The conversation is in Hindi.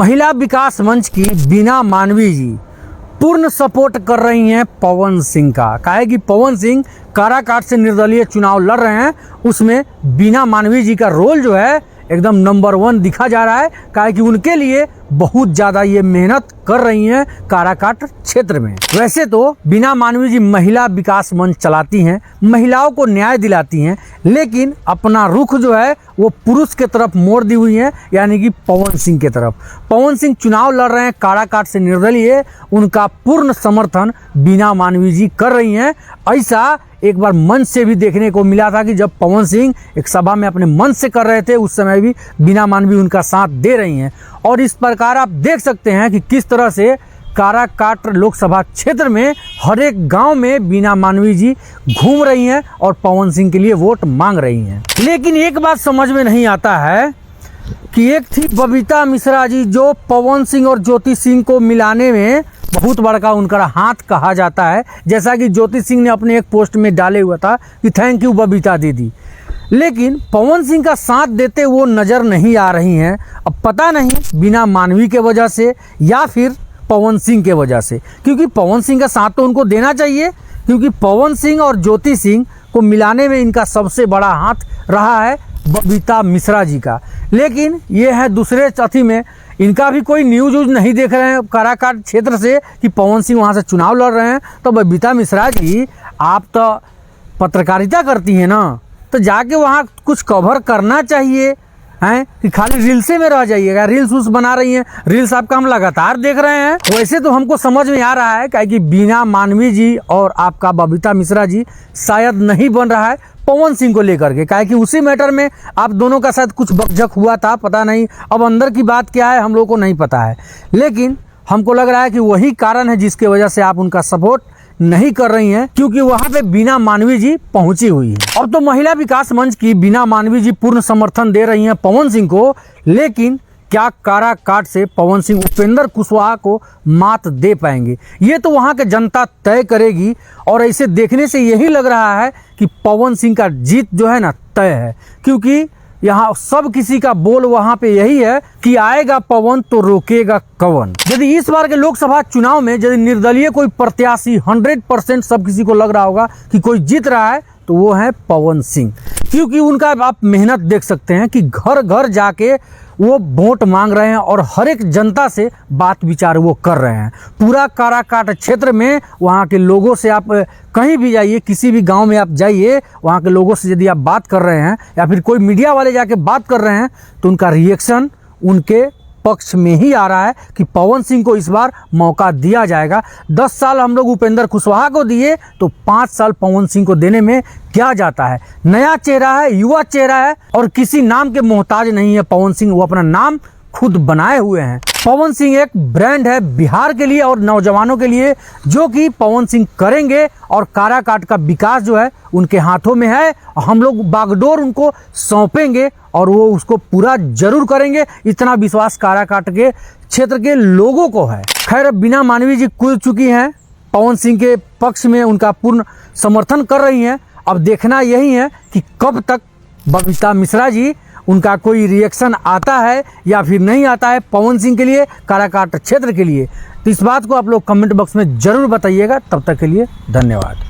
महिला विकास मंच की बीना मानवी जी पूर्ण सपोर्ट कर रही हैं पवन सिंह का। काहे कि पवन सिंह काराकाट से निर्दलीय चुनाव लड़ रहे हैं, उसमें बीना मानवी जी का रोल जो है एकदम नंबर 1 दिखा जा रहा है। काहे कि उनके लिए बहुत ज़्यादा ये मेहनत कर रही हैं काराकाट क्षेत्र में। वैसे तो बीना मानवी जी महिला विकास मंच चलाती हैं, महिलाओं को न्याय दिलाती हैं, लेकिन अपना रुख जो है वो पुरुष के तरफ मोड़ दी हुई है, यानी कि पवन सिंह के तरफ। पवन सिंह चुनाव लड़ रहे हैं काराकाट से निर्दलीय, उनका पूर्ण समर्थन बीना मानवी जी कर रही हैं। ऐसा एक बार मंच से भी देखने को मिला था कि जब पवन सिंह एक सभा में अपने मंच से कर रहे थे, उस समय भी बीना मानवी उनका साथ दे रही हैं। और इस प्रकार आप देख सकते हैं कि किस तरह से काराकाट लोकसभा क्षेत्र में हर एक गांव में बीना मानवी जी घूम रही हैं और पवन सिंह के लिए वोट मांग रही हैं। लेकिन एक बात समझ में नहीं आता है कि एक थी बबीता मिश्रा जी, जो पवन सिंह और ज्योति सिंह को मिलाने में बहुत बड़का उनका हाथ कहा जाता है। जैसा कि ज्योति सिंह ने अपने एक पोस्ट में डाले हुआ था कि थैंक यू बबीता दीदी, लेकिन पवन सिंह का साथ देते वो नज़र नहीं आ रही हैं। अब पता नहीं बीना मानवी के वजह से या फिर पवन सिंह के वजह से, क्योंकि पवन सिंह का साथ तो उनको देना चाहिए, क्योंकि पवन सिंह और ज्योति सिंह को मिलाने में इनका सबसे बड़ा हाथ रहा है बबीता मिश्रा जी का। लेकिन ये है दूसरे साथी में, इनका भी कोई न्यूज नहीं देख रहे हैं काराकाट क्षेत्र से कि पवन सिंह वहाँ से चुनाव लड़ रहे हैं। तो बबीता मिश्रा जी, आप तो पत्रकारिता करती हैं ना, तो जाके वहाँ कुछ कवर करना चाहिए हैं कि खाली रील्से में रह जाइएगा। रील्स उस बना रही हैं, रील्स आपका हम लगातार देख रहे हैं। वैसे तो हमको समझ में आ रहा है कि बीना मानवी जी और आपका बबीता मिश्रा जी शायद नहीं बन रहा है पवन सिंह को लेकर के, काहे कि उसी मैटर में आप दोनों का साथ कुछ बकझक हुआ था, पता नहीं अब अंदर की बात क्या है हम लोग को नहीं पता है। लेकिन हमको लग रहा है कि वही कारण है जिसके वजह से आप उनका सपोर्ट नहीं कर रही हैं, क्योंकि वहां पे बीना मानवी जी पहुंची हुई है। अब तो महिला विकास मंच की बीना मानवी जी पूर्ण समर्थन दे रही हैं पवन सिंह को, लेकिन क्या काराकाट से पवन सिंह उपेंद्र कुशवाहा को मात दे पाएंगे, ये तो वहां के जनता तय करेगी। और ऐसे देखने से यही लग रहा है कि पवन सिंह का जीत जो है ना तय है, क्योंकि यहाँ सब किसी का बोल वहाँ पे यही है कि आएगा पवन तो रोकेगा कवन। यदि इस बार के लोकसभा चुनाव में यदि निर्दलीय कोई प्रत्याशी 100% सब किसी को लग रहा होगा कि कोई जीत रहा है, तो वो है पवन सिंह, क्योंकि उनका आप मेहनत देख सकते हैं कि घर घर जाके वो वोट मांग रहे हैं और हर एक जनता से बात विचार वो कर रहे हैं। पूरा काराकाट क्षेत्र में वहाँ के लोगों से आप कहीं भी जाइए, किसी भी गांव में आप जाइए, वहाँ के लोगों से यदि आप बात कर रहे हैं या फिर कोई मीडिया वाले जाके बात कर रहे हैं, तो उनका रिएक्शन उनके पक्ष में ही आ रहा है कि पवन सिंह को इस बार मौका दिया जाएगा। 10 साल हम लोग उपेंद्र कुशवाहा को दिए, तो 5 साल पवन सिंह को देने में क्या जाता है। नया चेहरा है, युवा चेहरा है और किसी नाम के मोहताज नहीं है पवन सिंह, वो अपना नाम खुद बनाए हुए हैं। पवन सिंह एक ब्रांड है बिहार के लिए और नौजवानों के लिए, जो कि पवन सिंह करेंगे और काराकाट का विकास जो है उनके हाथों में है। हम लोग बागडोर उनको सौंपेंगे और वो उसको पूरा जरूर करेंगे, इतना विश्वास काराकाट के क्षेत्र के लोगों को है। खैर, बीना मानवी जी कूद चुकी हैं, पवन सिंह के पक्ष में उनका पूर्ण समर्थन कर रही हैं। अब देखना यही है कि कब तक बबीता मिश्रा जी उनका कोई रिएक्शन आता है या फिर नहीं आता है पवन सिंह के लिए, काराकाट क्षेत्र के लिए। तो इस बात को आप लोग कमेंट बॉक्स में जरूर बताइएगा। तब तक के लिए धन्यवाद।